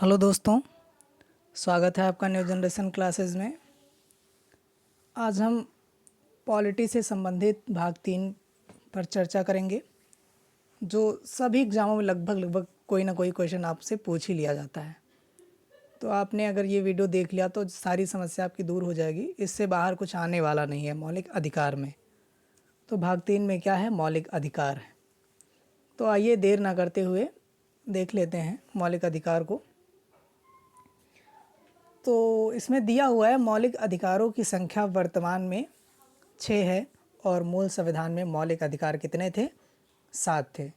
Hello दोस्तों, स्वागत है आपका न्यू जनरेशन क्लासेस में। आज हम पॉलिटी से संबंधित भाग 3 पर चर्चा करेंगे, जो सभी एग्ज़ामों में लगभग कोई ना कोई क्वेश्चन आपसे पूछ ही लिया जाता है। तो आपने अगर ये वीडियो देख लिया तो सारी समस्या आपकी दूर हो जाएगी। इससे बाहर कुछ आने वाला नहीं है मौलिक अधिकार में। तो भाग 3 में क्या है? मौलिक अधिकार है। तो आइए देर ना करते हुए देख लेते हैं मौलिक अधिकार को। तो इसमें दिया हुआ है मौलिक अधिकारों की संख्या वर्तमान में 6 है और मूल संविधान में मौलिक अधिकार कितने थे? 7 थे।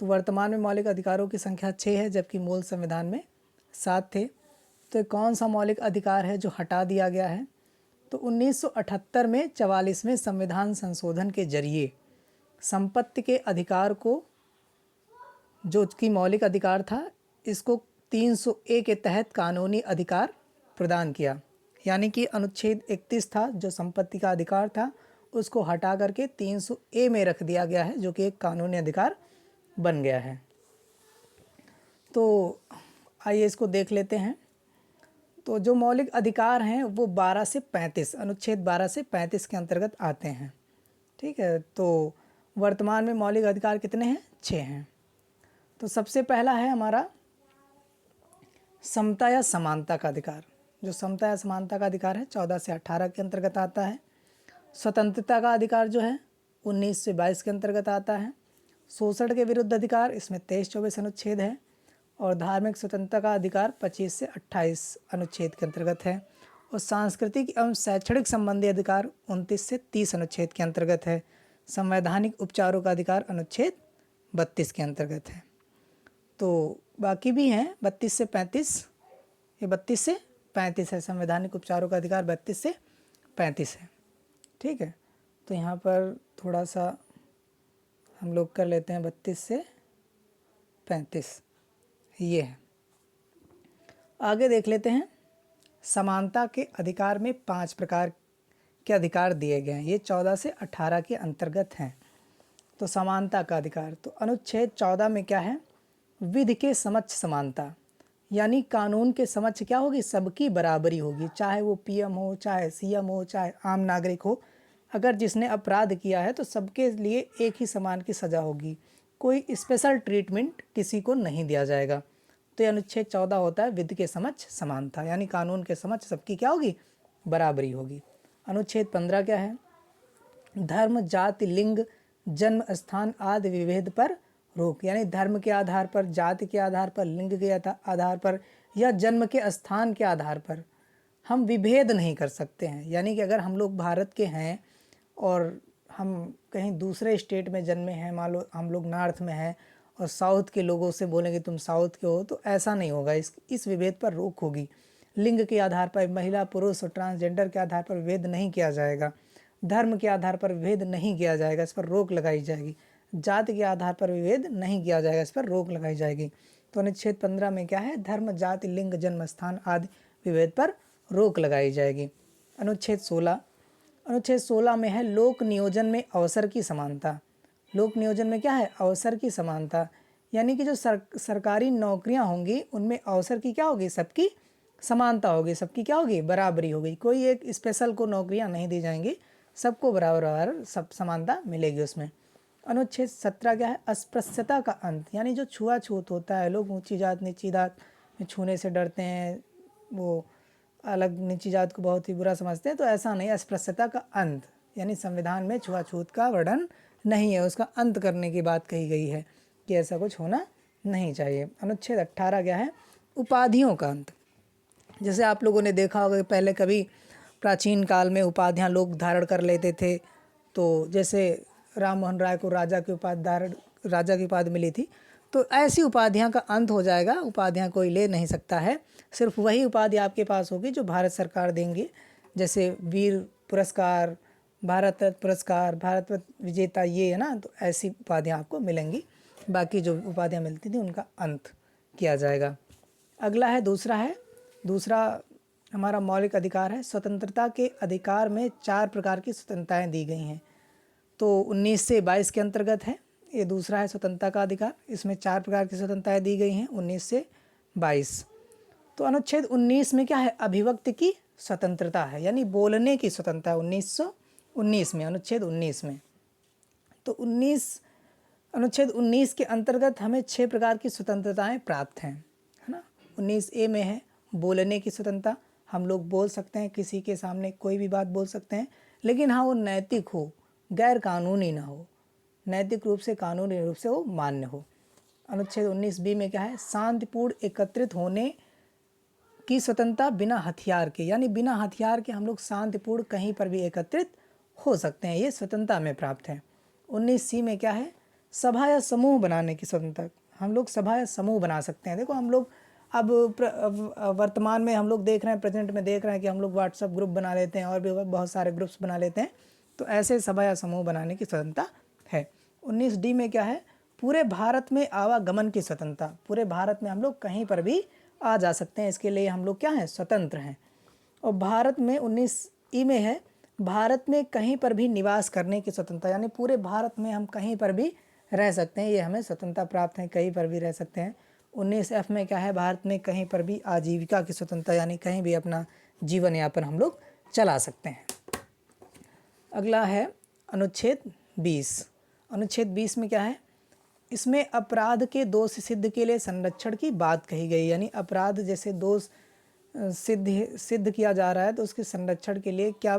तो वर्तमान में मौलिक अधिकारों की संख्या 6 है जबकि मूल संविधान में 7 थे। तो कौन सा मौलिक अधिकार है जो हटा दिया गया है? तो 1978 में 44वें संविधान संशोधन के जरिए संपत्ति के अधिकार को, जो कि मौलिक अधिकार था, इसको 300A के तहत कानूनी अधिकार प्रदान किया। यानी कि अनुच्छेद 31 था जो संपत्ति का अधिकार था, उसको हटा करके 300A में रख दिया गया है, जो कि एक कानूनी अधिकार बन गया है। तो आइए इसको देख लेते हैं। तो जो मौलिक अधिकार हैं वो 12 से 35, अनुच्छेद 12 से 35 के अंतर्गत आते हैं। ठीक है, तो वर्तमान में मौलिक अधिकार कितने हैं? 6 हैं। तो सबसे पहला है हमारा समता या समानता का अधिकार। जो समता या समानता का अधिकार है 14 से 18 के अंतर्गत आता है। स्वतंत्रता का अधिकार जो है 19 से 22 के अंतर्गत आता है। शोषण के विरुद्ध अधिकार इसमें 23-24 अनुच्छेद है। और धार्मिक स्वतंत्रता का अधिकार 25 से 28 अनुच्छेद के अंतर्गत है। और सांस्कृतिक एवं शैक्षणिक संबंधी अधिकार 29 से 30 अनुच्छेद के अंतर्गत है। संवैधानिक उपचारों का अधिकार अनुच्छेद 32 के अंतर्गत है। तो बाकी भी हैं 32 से 35, ये 32 से 35 है। संवैधानिक उपचारों का अधिकार 32 से 35 है। ठीक है, तो यहाँ पर थोड़ा सा हम लोग कर लेते हैं 32 से 35, ये है। आगे देख लेते हैं। समानता के अधिकार में 5 प्रकार के अधिकार दिए गए हैं। ये 14 से 18 के अंतर्गत हैं। तो समानता का अधिकार, तो अनुच्छेद 14 में क्या है? विधि के समक्ष समानता, यानी कानून के समक्ष क्या होगी? सबकी बराबरी होगी, चाहे वो पीएम हो, चाहे सीएम हो, चाहे आम नागरिक हो। अगर जिसने अपराध किया है तो सबके लिए एक ही समान की सज़ा होगी, कोई स्पेशल ट्रीटमेंट किसी को नहीं दिया जाएगा। तो ये अनुच्छेद 14 होता है विधि के समक्ष समानता, यानी कानून के समक्ष सबकी क्या होगी? बराबरी होगी। अनुच्छेद 15 क्या है? धर्म, जाति, लिंग, जन्म स्थान आदि विभेद पर रोक, यानी धर्म के आधार पर, जाति के आधार पर, लिंग के आधार पर या जन्म के स्थान के आधार पर हम विभेद नहीं कर सकते हैं। यानी कि अगर हम लोग भारत के हैं और हम कहीं दूसरे स्टेट में जन्मे हैं, मान लो हम लोग नॉर्थ में हैं और साउथ के लोगों से बोलेंगे तुम साउथ के हो, तो ऐसा नहीं होगा। इस विभेद पर रोक होगी। लिंग के आधार पर, महिला, पुरुष और ट्रांसजेंडर के आधार पर विभेद नहीं किया जाएगा। धर्म के आधार पर विभेद नहीं किया जाएगा, इस पर रोक लगाई जाएगी। जाति के आधार पर विभेद नहीं किया जाएगा, इस पर रोक लगाई जाएगी। तो अनुच्छेद 15 में क्या है? धर्म, जाति, लिंग, जन्म स्थान आदि विभेद पर रोक लगाई जाएगी। अनुच्छेद 16 में है लोक नियोजन में अवसर की समानता। लोक नियोजन में क्या है? अवसर की समानता, यानी कि जो सरकारी नौकरियां होंगी उनमें अवसर की क्या होगी? सबकी समानता होगी, सबकी क्या होगी? बराबरी होगी। कोई एक स्पेशल को नौकरियां नहीं दी जाएंगी, सबको बराबर सब समानता मिलेगी उसमें। अनुच्छेद 17 क्या है? अस्पृश्यता का अंत, यानी जो छुआछूत होता है, लोग ऊंची जात नीची जात में छूने से डरते हैं, वो अलग नीची जात को बहुत ही बुरा समझते हैं, तो ऐसा नहीं। अस्पृश्यता का अंत, यानी संविधान में छुआछूत का वर्णन नहीं है, उसका अंत करने की बात कही गई है कि ऐसा कुछ होना नहीं चाहिए। अनुच्छेद 18 क्या है? उपाधियों का अंत। जैसे आप लोगों ने देखा होगा कि पहले कभी प्राचीन काल में उपाधियां लोग धारण कर लेते थे। तो जैसे राम मोहन राय को राजा की उपाधि मिली थी, तो ऐसी उपाधियां का अंत हो जाएगा। उपाधियां कोई ले नहीं सकता है, सिर्फ वही उपाधि आपके पास होगी जो भारत सरकार देंगी। जैसे वीर पुरस्कार, भारत रत्न पुरस्कार, भारत रत्न विजेता, ये है ना, तो ऐसी उपाधियां आपको मिलेंगी। बाकी जो उपाधियां मिलती थी उनका अंत किया जाएगा। अगला है दूसरा हमारा मौलिक अधिकार है स्वतंत्रता के अधिकार में 4 प्रकार की स्वतंत्रताएं दी गई हैं। तो 19 से 22 के अंतर्गत है। ये दूसरा है स्वतंत्रता का अधिकार, इसमें 4 प्रकार की स्वतंत्रताएं दी गई हैं 19 से 22। तो अनुच्छेद 19 में क्या है, अभिव्यक्ति की स्वतंत्रता है, यानी बोलने की स्वतंत्रता है 1919 में, अनुच्छेद 19 में। तो अनुच्छेद 19 के अंतर्गत हमें 6 प्रकार की स्वतंत्रताएं प्राप्त हैं, है ना। 19A में है बोलने की स्वतंत्रता, हम लोग बोल सकते हैं, किसी के सामने कोई भी बात बोल सकते हैं, लेकिन हाँ वो नैतिक हो, गैर कानूनी ना हो, नैतिक रूप से कानूनी रूप से वो मान्य हो। अनुच्छेद 19B में क्या है, शांतिपूर्ण एकत्रित होने की स्वतंत्रता बिना हथियार के, यानी बिना हथियार के हम लोग शांतिपूर्ण कहीं पर भी एकत्रित हो सकते हैं, ये स्वतंत्रता में प्राप्त है। 19C में क्या है, सभा या समूह बनाने की स्वतंत्रता, हम लोग सभा या समूह बना सकते हैं। देखो हम लोग अब वर्तमान में हम लोग देख रहे हैं, प्रेजेंट में देख रहे हैं कि हम लोग व्हाट्सएप ग्रुप बना लेते हैं और भी बहुत सारे ग्रुप्स बना लेते हैं, तो ऐसे सभा या समूह बनाने की स्वतंत्रता है। 19D में क्या है, पूरे भारत में आवागमन की स्वतंत्रता, पूरे भारत में हम लोग कहीं पर भी आ जा सकते हैं, इसके लिए हम लोग क्या हैं, स्वतंत्र हैं। और भारत में 19E में है, भारत में कहीं पर भी निवास करने की स्वतंत्रता, यानी पूरे भारत में हम कहीं पर भी रह सकते हैं, ये हमें स्वतंत्रता प्राप्त है, कहीं पर भी रह सकते हैं। 19F में क्या है, भारत में कहीं पर भी आजीविका की स्वतंत्रता, यानी कहीं भी अपना जीवन यापन हम लोग चला सकते हैं। अगला है अनुच्छेद 20। अनुच्छेद 20 में क्या है, इसमें अपराध के दोष सिद्ध के लिए संरक्षण की बात कही गई, यानी अपराध जैसे दोष सिद्ध किया जा रहा है तो उसके संरक्षण के लिए क्या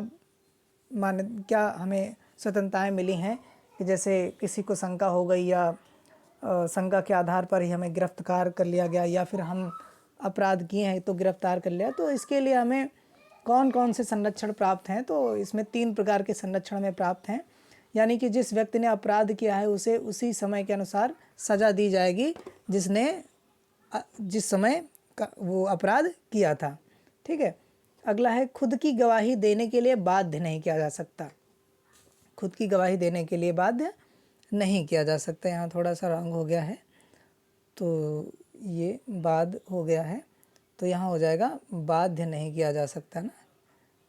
हमें स्वतंत्रताएं मिली हैं, कि जैसे किसी को शंका हो गई या शंका के आधार पर ही हमें गिरफ्तार कर लिया गया, या फिर हम अपराध किए हैं तो गिरफ्तार कर लिया, तो इसके लिए हमें कौन कौन से संरक्षण प्राप्त हैं, तो इसमें 3 प्रकार के संरक्षण में प्राप्त हैं। यानी कि जिस व्यक्ति ने अपराध किया है उसे उसी समय के अनुसार सज़ा दी जाएगी जिसने जिस समय का वो अपराध किया था, ठीक है। अगला है, खुद की गवाही देने के लिए बाध्य नहीं किया जा सकता, खुद की गवाही देने के लिए बाध्य नहीं किया जा सकता, यहाँ थोड़ा सा रॉन्ग हो गया है, तो ये बाद हो गया है, तो यहाँ हो जाएगा बाध्य नहीं किया जा सकता ना,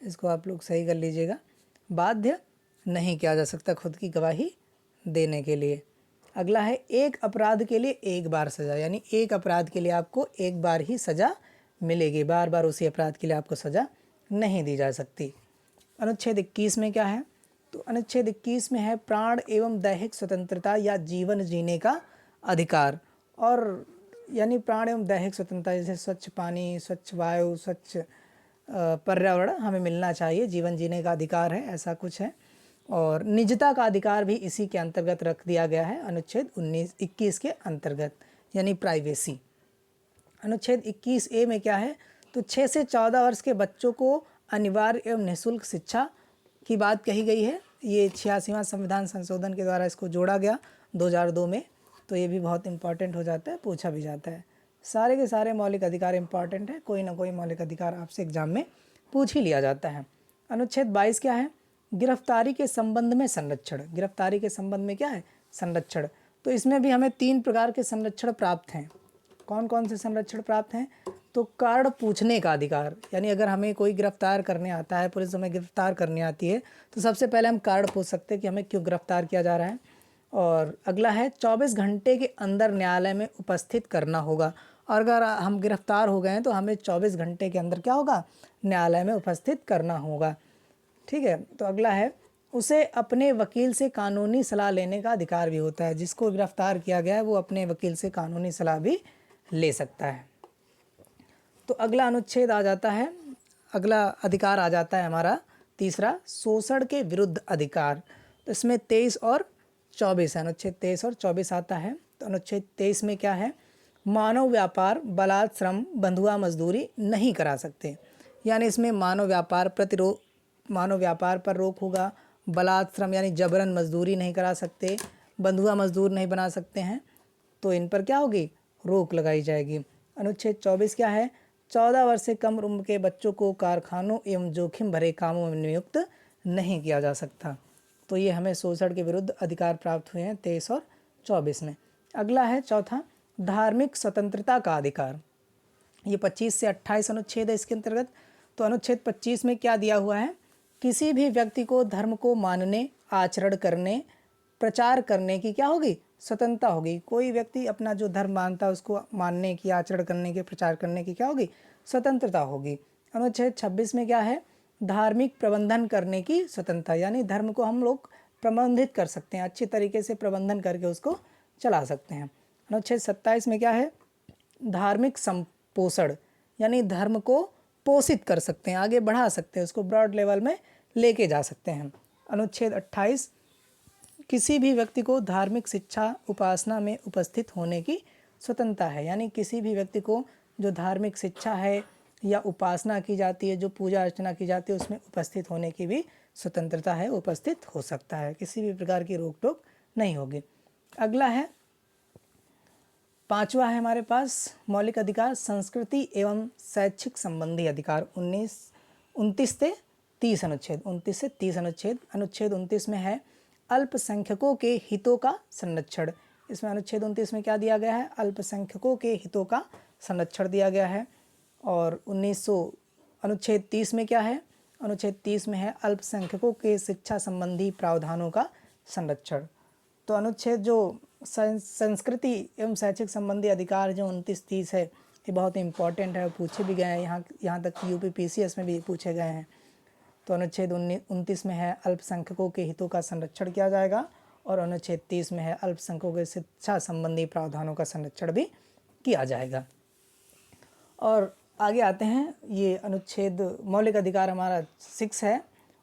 इसको आप लोग सही कर लीजिएगा, बाध्य नहीं किया जा सकता खुद की गवाही देने के लिए। अगला है, एक अपराध के लिए एक बार सज़ा, यानी एक अपराध के लिए आपको एक बार ही सज़ा मिलेगी, बार बार उसी अपराध के लिए आपको सज़ा नहीं दी जा सकती। अनुच्छेद 21 में क्या है, तो अनुच्छेद 21 में है प्राण एवं दैहिक स्वतंत्रता या जीवन जीने का अधिकार, और यानी प्राण एवं दैहिक स्वतंत्रता, जैसे स्वच्छ पानी, स्वच्छ वायु, स्वच्छ पर्यावरण हमें मिलना चाहिए, जीवन जीने का अधिकार है, ऐसा कुछ है। और निजता का अधिकार भी इसी के अंतर्गत रख दिया गया है, अनुच्छेद 21 के अंतर्गत, यानी प्राइवेसी। अनुच्छेद 21A में क्या है, तो 6 से 14 वर्ष के बच्चों को अनिवार्य एवं निःशुल्क शिक्षा की बात कही गई है। ये 86वां संविधान संशोधन के द्वारा इसको जोड़ा गया 2002 में, तो ये भी बहुत इंपॉर्टेंट हो जाता है, पूछा भी जाता है। सारे के सारे मौलिक अधिकार इंपॉर्टेंट है, कोई ना कोई मौलिक अधिकार आपसे एग्जाम में पूछ ही लिया जाता है। अनुच्छेद 22 क्या है, गिरफ्तारी के संबंध में संरक्षण, गिरफ्तारी के संबंध में क्या है, संरक्षण। तो इसमें भी हमें 3 प्रकार के संरक्षण प्राप्त हैं। कौन कौन से संरक्षण प्राप्त हैं, तो कारण पूछने का अधिकार, यानी अगर हमें कोई गिरफ्तार करने आता है, पुलिस हमें गिरफ्तार करने आती है, तो सबसे पहले हम कारण पूछ सकते हैं कि हमें क्यों गिरफ्तार किया जा रहा है। और अगला है, 24 घंटे के अंदर न्यायालय में उपस्थित करना होगा, और अगर हम गिरफ्तार हो गए हैं तो हमें 24 घंटे के अंदर क्या होगा, न्यायालय में उपस्थित करना होगा, ठीक है। तो अगला है, उसे अपने वकील से कानूनी सलाह लेने का अधिकार भी होता है, जिसको गिरफ्तार किया गया है वो अपने वकील से कानूनी सलाह भी ले सकता है। तो अगला अनुच्छेद आ जाता है, अगला अधिकार आ जाता है हमारा तीसरा, शोषण के विरुद्ध अधिकार। तो इसमें 23 और 24 है, अनुच्छेद 23 और 24 आता है। तो अनुच्छेद 23 में क्या है, मानव व्यापार, बलात्श्रम, बंधुआ मजदूरी नहीं करा सकते, यानी इसमें मानव व्यापार पर रोक होगा, बलात्श्रम यानी जबरन मजदूरी नहीं करा सकते, बंधुआ मजदूर नहीं बना सकते हैं, तो इन पर क्या होगी, रोक लगाई जाएगी। अनुच्छेद 24 क्या है, 14 वर्ष से कम उम्र के बच्चों को कारखानों एवं जोखिम भरे कामों में नियुक्त नहीं किया जा सकता। तो ये हमें शोषण के विरुद्ध अधिकार प्राप्त हुए हैं 23 और 24 में। अगला है चौथा, धार्मिक स्वतंत्रता का अधिकार। ये 25 से 28 अनुच्छेद है इसके अंतर्गत। तो अनुच्छेद 25 में क्या दिया हुआ है, किसी भी व्यक्ति को धर्म को मानने, आचरण करने प्रचार करने की क्या होगी, स्वतंत्रता होगी। कोई व्यक्ति अपना जो धर्म मानता है उसको मानने की, आचरण करने के, प्रचार करने की क्या होगी, स्वतंत्रता होगी। अनुच्छेद 26 में क्या है, धार्मिक प्रबंधन करने की स्वतंत्रता, यानी धर्म को हम लोग प्रबंधित कर सकते हैं, अच्छी तरीके से प्रबंधन करके उसको चला सकते हैं। अनुच्छेद 27 में क्या है, धार्मिक संपोषण, यानी धर्म को पोषित कर सकते हैं, आगे बढ़ा सकते हैं, उसको ब्रॉड लेवल में लेके जा सकते हैं। अनुच्छेद 28, किसी भी व्यक्ति को धार्मिक शिक्षा उपासना में उपस्थित होने की स्वतंत्रता है, यानी किसी भी व्यक्ति को जो धार्मिक शिक्षा है या उपासना की जाती है, जो पूजा अर्चना की जाती है, उसमें उपस्थित होने की भी स्वतंत्रता है, उपस्थित हो सकता है, किसी भी प्रकार की रोक टोक नहीं होगी। अगला है 5वां है हमारे पास मौलिक अधिकार, संस्कृति एवं शैक्षिक संबंधी अधिकार। 29 से 30 अनुच्छेद, 29 से 30 अनुच्छेद। अनुच्छेद 29 में है अल्पसंख्यकों के हितों का संरक्षण। इसमें अनुच्छेद 29 में क्या दिया गया है, अल्पसंख्यकों के हितों का संरक्षण दिया गया है। और अनुच्छेद 30 में क्या है, अनुच्छेद 30 में है अल्पसंख्यकों के शिक्षा संबंधी प्रावधानों का संरक्षण। तो अनुच्छेद जो संस्कृति एवं शैक्षिक संबंधी अधिकार जो 29-30 है, ये बहुत ही इंपॉर्टेंट है, पूछे भी गए हैं, यहाँ तक कि यूपीपीसीएस में भी पूछे गए हैं। तो अनुच्छेद 29 में है अल्पसंख्यकों के हितों का संरक्षण किया जाएगा, और अनुच्छेद 30 में है अल्पसंख्यकों के शिक्षा संबंधी प्रावधानों का संरक्षण भी किया जाएगा। और आगे आते हैं, ये अनुच्छेद मौलिक अधिकार हमारा 6 है,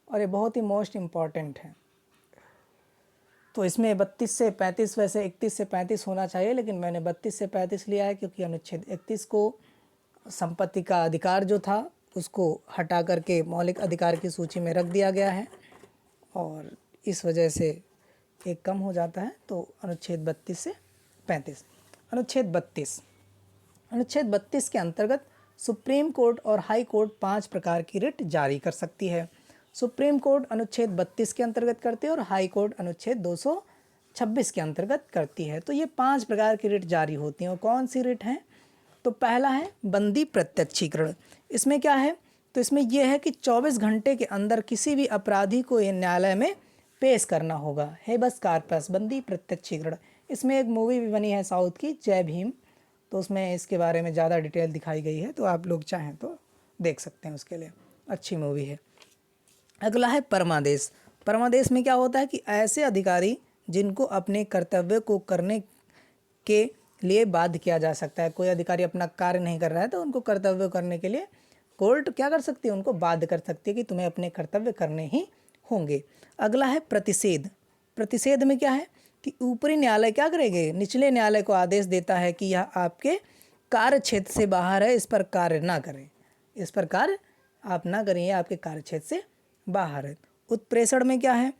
और ये बहुत ही मोस्ट इम्पॉर्टेंट है। तो इसमें 32 से 35, वैसे 31 से 35 होना चाहिए, लेकिन मैंने 32 से 35 लिया है क्योंकि अनुच्छेद 31 को संपत्ति का अधिकार जो था उसको हटा करके मौलिक अधिकार की सूची में रख दिया गया है, और इस वजह से एक कम हो जाता है। तो अनुच्छेद 32 से 35। अनुच्छेद 32 के अंतर्गत सुप्रीम कोर्ट और हाई कोर्ट 5 प्रकार की रिट जारी कर सकती है। सुप्रीम कोर्ट अनुच्छेद 32 के अंतर्गत करती है और हाई कोर्ट अनुच्छेद 226 के अंतर्गत करती है। तो ये 5 प्रकार की रिट जारी होती हैं। और कौन सी रिट हैं? तो पहला है बंदी प्रत्यक्षीकरण। इसमें क्या है, तो इसमें यह है कि 24 घंटे के अंदर किसी भी अपराधी को ये न्यायालय में पेश करना होगा। हेबस कार्पस, बंदी प्रत्यक्षीकरण। इसमें एक मूवी भी बनी है साउथ की, जय भीम, तो उसमें इसके बारे में ज़्यादा डिटेल दिखाई गई है, तो आप लोग चाहें तो देख सकते हैं, उसके लिए अच्छी मूवी है। अगला है परमादेश। परमादेश में क्या होता है कि ऐसे अधिकारी जिनको अपने कर्तव्य को करने के लिए बाध्य किया जा सकता है, कोई अधिकारी अपना कार्य नहीं कर रहा है तो उनको कर्तव्य करने के लिए कोर्ट क्या कर सकती है, उनको बाध्य कर सकती है कि तुम्हें अपने कर्तव्य करने ही होंगे। अगला है प्रतिषेध। प्रतिषेध में क्या है कि ऊपरी न्यायालय क्या करेंगे, निचले न्यायालय को आदेश देता है कि यह आपके कार्य क्षेत्र से बाहर है, इस पर कार्य ना करें, इस पर कार्य आप ना करें, आपके कार्य क्षेत्र से बाहर है। उत्प्रेषण में क्या है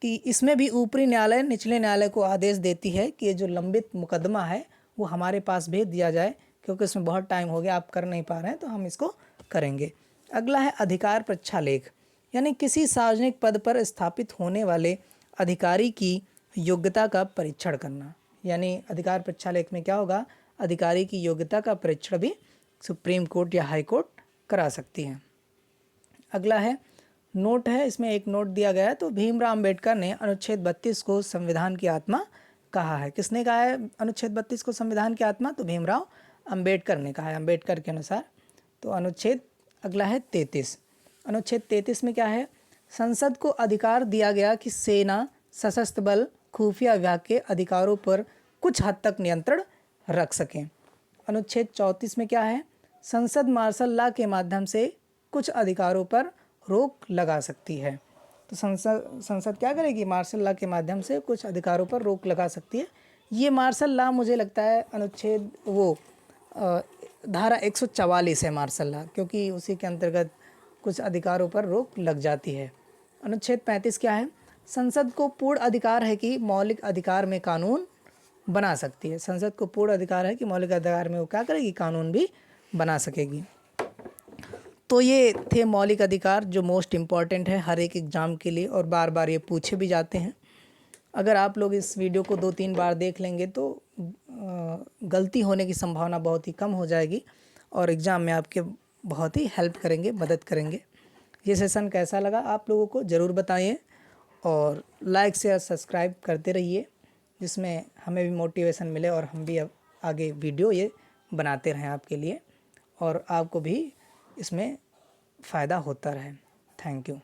कि इसमें भी ऊपरी न्यायालय निचले न्यायालय को आदेश देती है कि ये जो लंबित मुकदमा है वो हमारे पास भेज दिया जाए, क्योंकि इसमें बहुत टाइम हो गया, आप कर नहीं पा रहे हैं, तो हम इसको करेंगे। अगला है अधिकार प्रच्छालेख, यानी किसी सार्वजनिक पद पर स्थापित होने वाले अधिकारी की योग्यता का परीक्षण करना। यानी अधिकार प्रच्छालेख में क्या होगा, अधिकारी की योग्यता का परीक्षण भी सुप्रीम कोर्ट या हाई कोर्ट करा सकती है। अगला है नोट है, इसमें एक नोट दिया गया है। तो भीमराव अंबेडकर ने अनुच्छेद 32 को संविधान की आत्मा कहा है। किसने कहा है अनुच्छेद 32 को संविधान की आत्मा? तो भीमराव अंबेडकर ने कहा है, अंबेडकर के अनुसार। तो अनुच्छेद अगला है 33। अनुच्छेद 33 में क्या है, संसद को अधिकार दिया गया कि सेना, सशस्त्र बल, खुफिया विभाग के अधिकारों पर कुछ हद तक नियंत्रण रख सकें। अनुच्छेद 34 में क्या है, संसद मार्शल लॉ के माध्यम से कुछ अधिकारों पर रोक लगा सकती है। तो संसद क्या करेगी, मार्शल लॉ के माध्यम से कुछ अधिकारों पर रोक लगा सकती है। ये मार्शल लॉ मुझे लगता है अनुच्छेद धारा 144 है मार्शल लॉ, क्योंकि उसी के अंतर्गत कुछ अधिकारों पर रोक लग जाती है। अनुच्छेद 35 क्या है, संसद को पूर्ण अधिकार है कि मौलिक अधिकार में कानून बना सकती है। संसद को पूर्ण अधिकार है कि मौलिक अधिकार में वो क्या करेगी, कानून भी बना सकेगी। तो ये थे मौलिक अधिकार जो मोस्ट इम्पॉर्टेंट है हर एक एग्ज़ाम के लिए, और बार बार ये पूछे भी जाते हैं। अगर आप लोग इस वीडियो को 2-3 बार देख लेंगे तो गलती होने की संभावना बहुत ही कम हो जाएगी, और एग्ज़ाम में आपके बहुत ही हेल्प करेंगे, मदद करेंगे। ये सेशन कैसा लगा आप लोगों को ज़रूर बताइए, और लाइक शेयर सब्सक्राइब करते रहिए, जिसमें हमें भी मोटिवेशन मिले और हम भी अब आगे वीडियो ये बनाते रहें आपके लिए और आपको भी इसमें फ़ायदा होता रहे। Thank you.